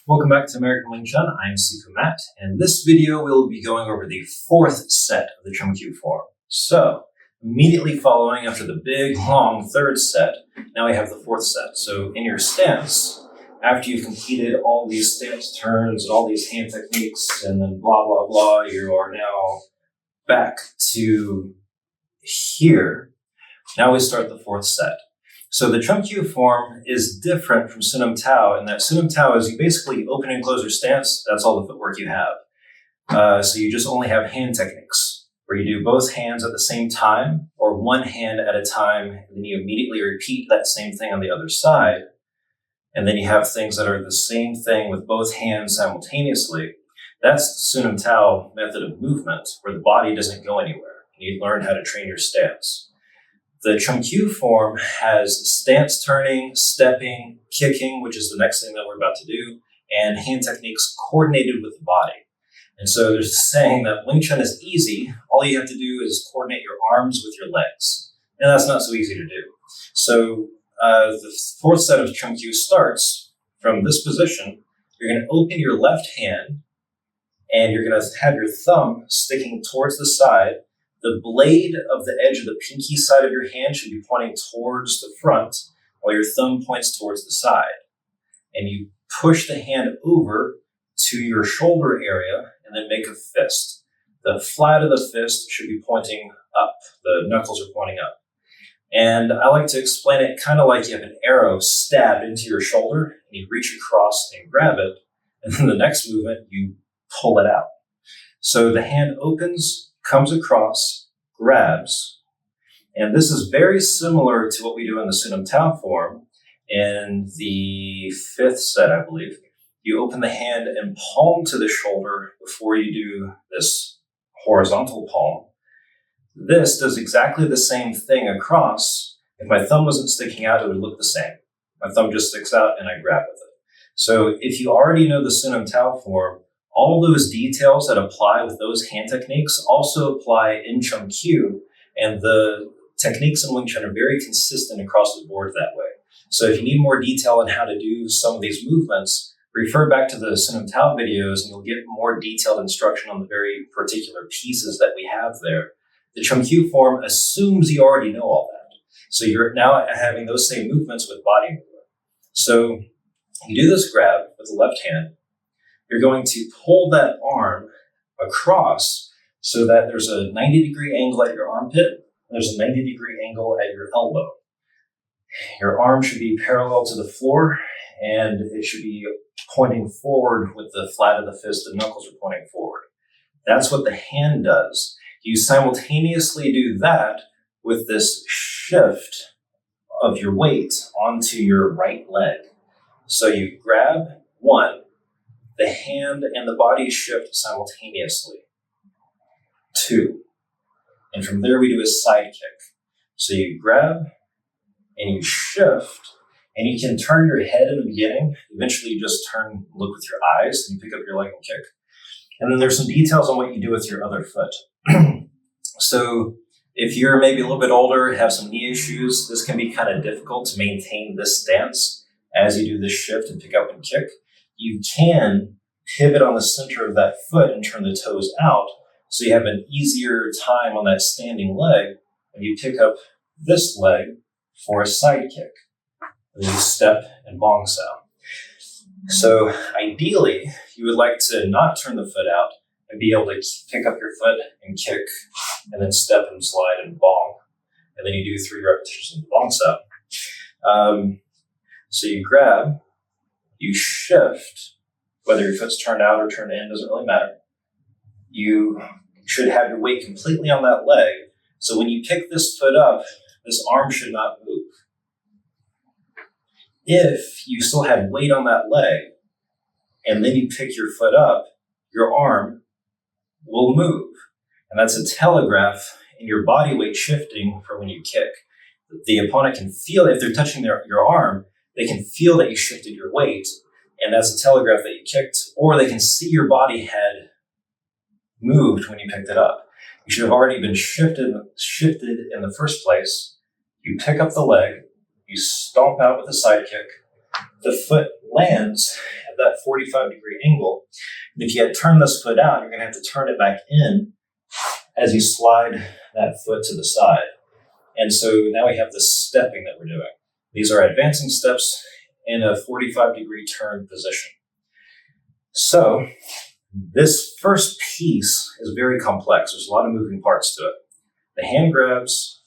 Welcome back to American Wing Chun. I'm Sifu Matt, and in this video we'll be going over the fourth set of the Chum Kiu form. So, immediately following after the big, long third set, now we have the fourth set. So in your stance, after you've completed all these stance turns and all these hand techniques and then blah, blah, blah, you are now back to here. Now we start the fourth set. So the Chum Kiu form is different from Siu Nim Tau in that Siu Nim Tau is you basically open and close your stance. That's all the footwork you have. So you just only have hand techniques where you do both hands at the same time or one hand at a time, and then you immediately repeat that same thing on the other side. And then you have things that are the same thing with both hands simultaneously. That's the Siu Nim Tau method of movement where the body doesn't go anywhere. You learn how to train your stance. The Chum Kiu form has stance turning, stepping, kicking, which is the next thing that we're about to do, and hand techniques coordinated with the body. And so there's a saying that Wing Chun is easy. All you have to do is coordinate your arms with your legs. And that's not so easy to do. So the fourth set of Chum Kiu starts from this position. You're going to open your left hand, and you're going to have your thumb sticking towards the side. The blade of the edge of the pinky side of your hand should be pointing towards the front, while your thumb points towards the side. And you push the hand over to your shoulder area and then make a fist. The flat of the fist should be pointing up. The knuckles are pointing up. And I like to explain it kind of like you have an arrow stabbed into your shoulder, and you reach across and grab it, and then the next movement, you pull it out. So the hand opens, comes across, grabs, and this is very similar to what we do in the Siu Nim Tau form. In the fifth set, I believe, you open the hand and palm to the shoulder before you do this horizontal palm. This does exactly the same thing across. If my thumb wasn't sticking out, it would look the same. My thumb just sticks out and I grab with it. So if you already know the Siu Nim Tau form, all those details that apply with those hand techniques also apply in Chum Kiu, and the techniques in Wing Chun are very consistent across the board that way. So if you need more detail on how to do some of these movements, refer back to the Siu Nim Tau videos and you'll get more detailed instruction on the very particular pieces that we have there. The Chum Kiu form assumes you already know all that. So you're now having those same movements with body movement. So you do this grab with the left hand. You're going to pull that arm across so that there's a 90-degree angle at your armpit, and there's a 90-degree angle at your elbow. Your arm should be parallel to the floor, and it should be pointing forward with the flat of the fist. The knuckles are pointing forward. That's what the hand does. You simultaneously do that with this shift of your weight onto your right leg. So you grab one, the hand and the body shift simultaneously. Two. And from there we do a side kick. So you grab and you shift, and you can turn your head in the beginning. Eventually you just turn, look with your eyes, and you pick up your leg and kick. And then there's some details on what you do with your other foot. So if you're maybe a little bit older, have some knee issues, this can be kind of difficult to maintain this stance as you do this shift and pick up and kick. You can pivot on the center of that foot and turn the toes out so you have an easier time on that standing leg when you pick up this leg for a side kick. And then you step and Bong-Sau. So ideally, you would like to not turn the foot out and be able to pick up your foot and kick and then step and slide and bong. And then you do 3 repetitions of Bong-Sau. So you grab, you shift, whether your foot's turned out or turned in, doesn't really matter. You should have your weight completely on that leg. So when you pick this foot up, this arm should not move. If you still have weight on that leg, and then you pick your foot up, your arm will move. And that's a telegraph in your body weight shifting for when you kick. The opponent can feel, if they're touching your arm, they can feel that you shifted your weight, and that's a telegraph that you kicked, or they can see your body had moved when you picked it up. You should have already been shifted in the first place. You pick up the leg, you stomp out with a side kick, the foot lands at that 45-degree angle. And if you had turned this foot out, you're going to have to turn it back in as you slide that foot to the side. And so now we have this stepping that we're doing. These are advancing steps in a 45-degree turn position. So this first piece is very complex. There's a lot of moving parts to it. The hand grabs,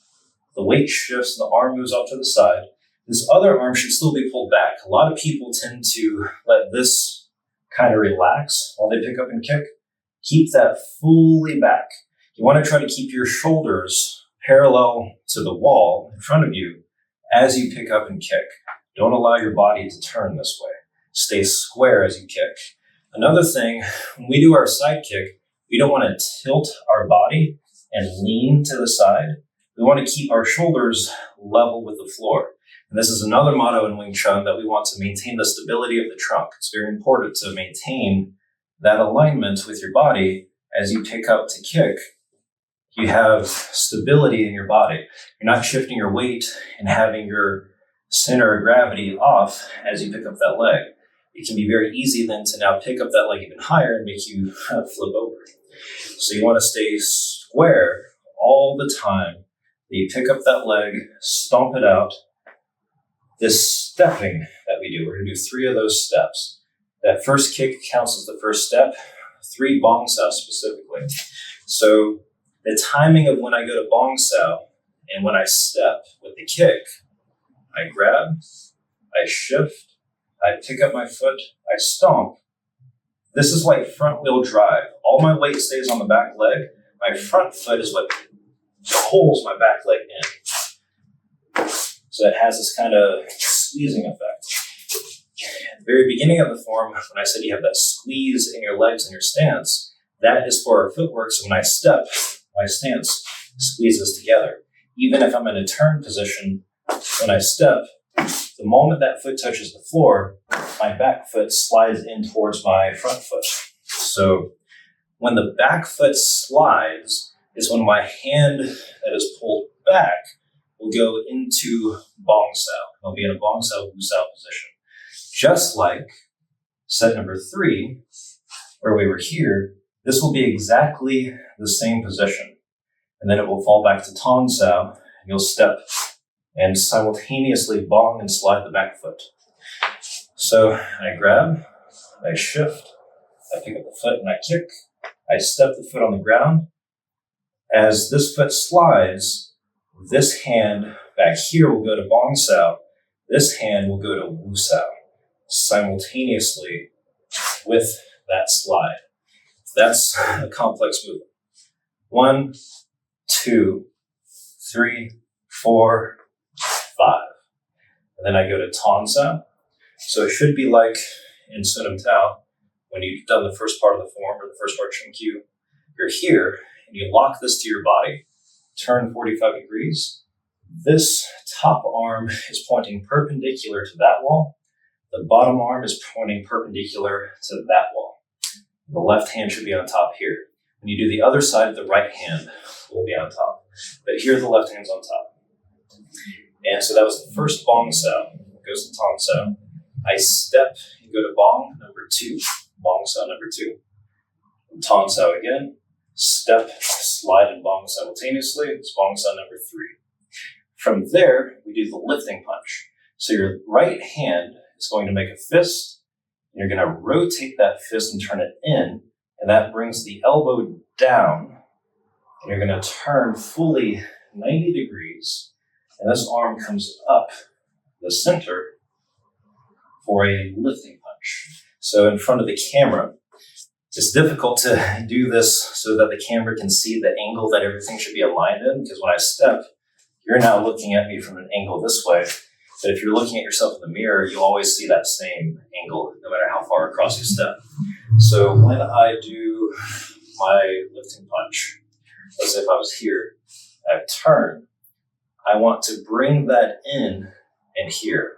the weight shifts, and the arm moves off to the side. This other arm should still be pulled back. A lot of people tend to let this kind of relax while they pick up and kick. Keep that fully back. You want to try to keep your shoulders parallel to the wall in front of you as you pick up and kick. Don't allow your body to turn this way. Stay square as you kick. Another thing, when we do our side kick, we don't want to tilt our body and lean to the side. We want to keep our shoulders level with the floor. And this is another motto in Wing Chun, that we want to maintain the stability of the trunk. It's very important to maintain that alignment with your body as you pick up to kick. You have stability in your body. You're not shifting your weight and having your center of gravity off as you pick up that leg. It can be very easy then to now pick up that leg even higher and make you flip over. So you want to stay square all the time. You pick up that leg, stomp it out. This stepping that we do, we're going to do 3 of those steps. That first kick counts as the first step, 3 Bong-Sau specifically. So the timing of when I go to Bong-Sau and when I step with the kick, I grab, I shift, I pick up my foot, I stomp. This is like front wheel drive. All my weight stays on the back leg. My front foot is what pulls my back leg in. So it has this kind of squeezing effect. At the very beginning of the form, when I said you have that squeeze in your legs and your stance, that is for our footwork. So when I step, my stance squeezes together. Even if I'm in a turn position, when I step, the moment that foot touches the floor, my back foot slides in towards my front foot. So when the back foot slides is when my hand that is pulled back will go into Bong-Sau. I'll be in a Bong-Sau, Wu-Sau position. Just like set number 3, where we were here, this will be exactly the same position. And then it will fall back to Tong-Sau, and you'll step and simultaneously bong and slide the back foot. So I grab, I shift, I pick up the foot and I kick, I step the foot on the ground. As this foot slides, this hand back here will go to Bong-Sau, this hand will go to Wu-Sau, simultaneously with that slide. That's a complex movement. 1, 2, 3, 4, 5. And then I go to Tong-Sau. So it should be like in Siu Nim Tau, when you've done the first part of the form, or the first part Chum Kiu, you're here, and you lock this to your body, turn 45 degrees. This top arm is pointing perpendicular to that wall. The bottom arm is pointing perpendicular to that wall. The left hand should be on top here. When you do the other side, the right hand will be on top. But here the left hand's on top. And so that was the first Bong-Sau. It goes to Tong-Sau. I step and go to Bong number 2. Bong-Sau number 2. Tong-Sau again. Step, slide, and Bong simultaneously. It's Bong-Sau number 3. From there, we do the lifting punch. So your right hand is going to make a fist. And you're going to rotate that fist and turn it in. And that brings the elbow down. And you're going to turn fully 90 degrees. And this arm comes up the center for a lifting punch. So in front of the camera, it's difficult to do this so that the camera can see the angle that everything should be aligned in, because when I step, you're now looking at me from an angle this way. But if you're looking at yourself in the mirror, you always see that same angle, no matter how far across you step. So when I do my lifting punch, let's say if I was here, I turn, I want to bring that in and here.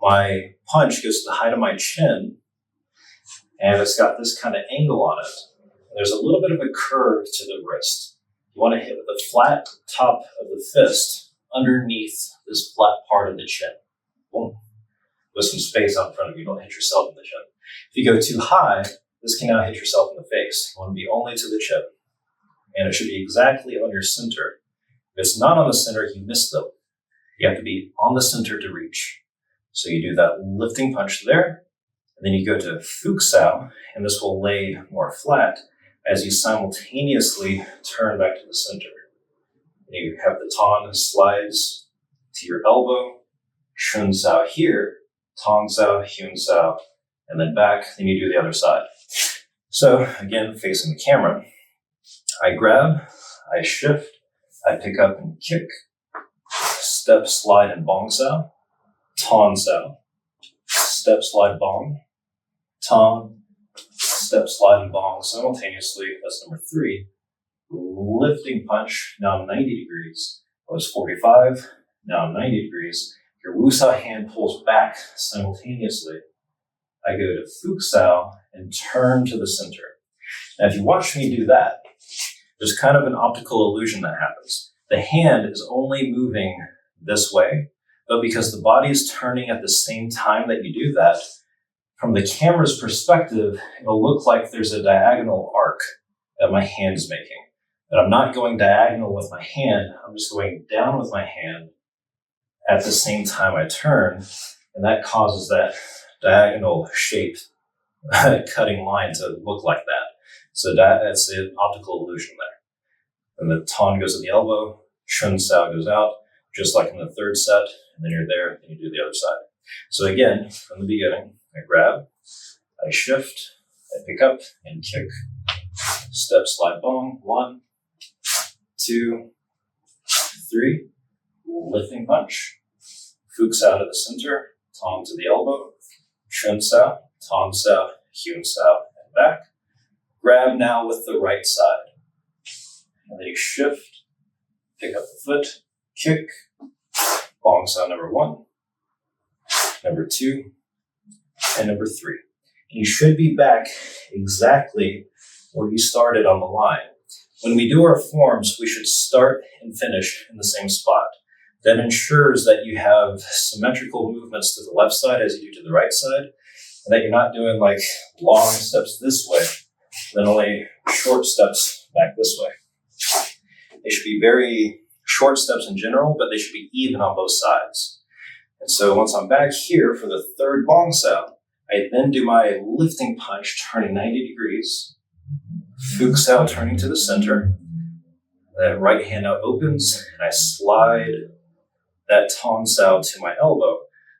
My punch goes to the height of my chin, and it's got this kind of angle on it. There's a little bit of a curve to the wrist. You want to hit with the flat top of the fist underneath this flat part of the chin. Boom. With some space out in front of you. Don't hit yourself in the chin. If you go too high, this can now hit yourself in the face. You want to be only to the chip. And it should be exactly on your center. If it's not on the center, you miss them. You have to be on the center to reach. So you do that lifting punch there, and then you go to Fuxao, and this will lay more flat as you simultaneously turn back to the center. And you have the Tong slides to your elbow, Chun Sao here, Tong Sao, Hyun Sao, and then back, then you do the other side. So again, facing the camera, I grab, I shift, I pick up and kick, step, slide, and Bong-Sau, Tong Sao, step, slide, Bong, Tong, step, slide, and Bong simultaneously. That's number 3. Lifting punch, now 90 degrees. That was 45, now 90 degrees. Your Wusa hand pulls back simultaneously. I go to Fuxao and turn to the center. Now, if you watch me do that, there's kind of an optical illusion that happens. The hand is only moving this way, but because the body is turning at the same time that you do that, from the camera's perspective, it'll look like there's a diagonal arc that my hand is making. But I'm not going diagonal with my hand, I'm just going down with my hand at the same time I turn, and that causes that diagonal shape cutting line to look like that. So that's an optical illusion there. And the Tong goes at the elbow, Chun Sao goes out, just like in the 3rd set, and then you're there, and you do the other side. So again, from the beginning, I grab, I shift, I pick up and kick, step, slide, bong, 1, 2, 3, lifting punch, Fuxao to the center, Tong to the elbow, Chun Sao, Tong Sao, Hyun Sao, and back. Grab now with the right side. And then you shift, pick up the foot, kick, Bong-Sau number 1, number 2, and number 3. And you should be back exactly where you started on the line. When we do our forms, we should start and finish in the same spot. That ensures that you have symmetrical movements to the left side as you do to the right side, and that you're not doing like long steps this way, then only short steps back this way. They should be very short steps in general, but they should be even on both sides. And so once I'm back here for the 3rd Bong-Sau, I then do my lifting punch, turning 90 degrees, Fuxao turning to the center. That right hand now opens, and I slide that Tong Sao to my elbow.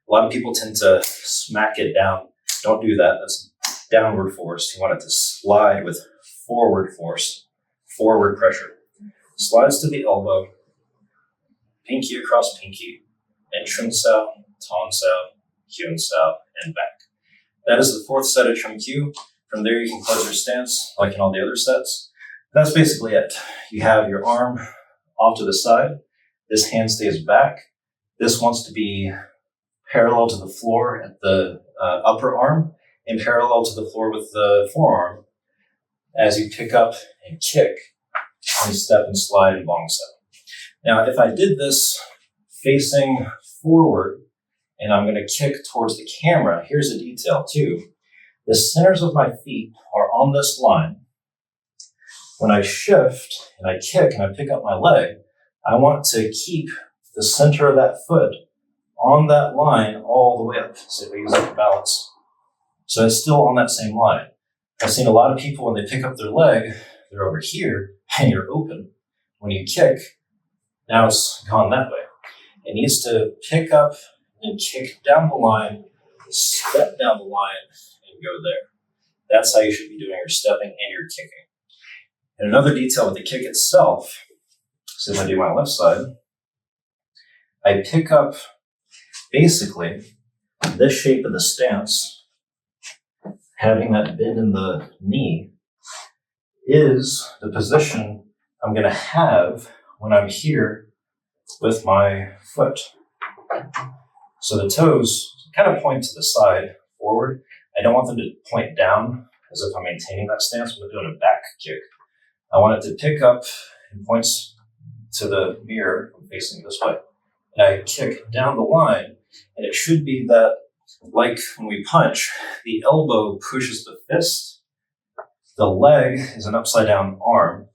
A lot of people tend to smack it down. Don't do that. That's downward force. You want it to slide with forward force, forward pressure. Slides to the elbow, pinky across pinky, and Chun Sao, Tong Sao, Hyun Sao, and back. That is the 4th set of Chum Kiu. From there, you can close your stance like in all the other sets. That's basically it. You have your arm off to the side. This hand stays back. This wants to be parallel to the floor at the upper arm and parallel to the floor with the forearm as you pick up and kick and step and slide and Bong-Sau. Now, if I did this facing forward and I'm going to kick towards the camera, here's a detail too. The centers of my feet are on this line. When I shift and I kick and I pick up my leg, I want to keep the center of that foot on that line all the way up. So we use it for balance. So it's still on that same line. I've seen a lot of people when they pick up their leg, they're over here and you're open. When you kick, now it's gone that way. It needs to pick up and kick down the line, step down the line, and go there. That's how you should be doing your stepping and your kicking. And another detail with the kick itself, so if I do my left side, I pick up basically this shape of the stance, having that bend in the knee, is the position I'm going to have when I'm here with my foot. So the toes kind of point to the side forward. I don't want them to point down as if I'm maintaining that stance. I'm doing a back kick. I want it to pick up and points to the mirror. I'm facing this way. And I kick down the line, and it should be that like when we punch, the elbow pushes the fist, the leg is an upside down arm,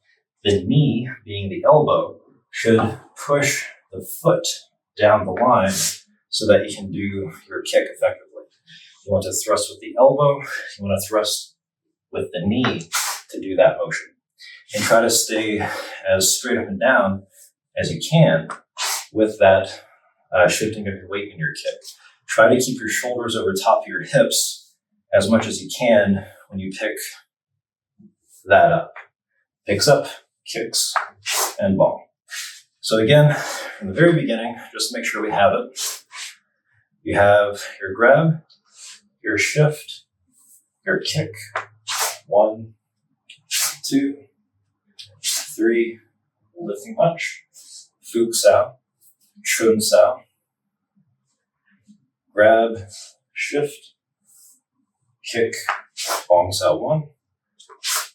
the knee, being the elbow, should push the foot down the line so that you can do your kick effectively. You want to thrust with the elbow, you want to thrust with the knee to do that motion. And try to stay as straight up and down as you can with that shifting of your weight in your kick. Try to keep your shoulders over top of your hips as much as you can when you pick that up. Picks up, kicks, and ball. So again, from the very beginning, just to make sure we have it, you have your grab, your shift, your kick. 1, 2, 3, lifting punch, Fuku-Sau, Chun-Sau, grab, shift, kick, Bong-Sau. 1,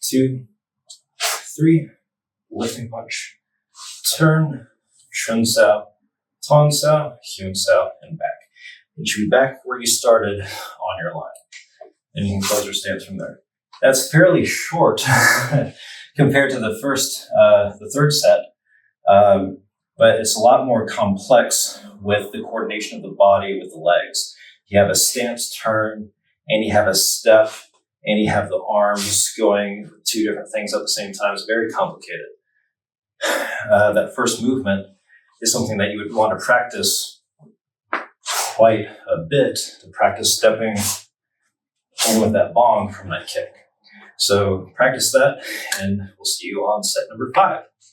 2, 3, lifting punch, turn, Chun-Sau, Tong-Sau, Hyun-Sau, and back. You should be back where you started on your line. And you can close your stance from there. That's fairly short compared to the third set, but it's a lot more complex with the coordination of the body with the legs. You have a stance turn, and you have a step, and you have the arms going two different things at the same time. It's very complicated. That first movement is something that you would want to practice quite a bit, to practice stepping in with that bong from that kick. So practice that, and we'll see you on set number 5.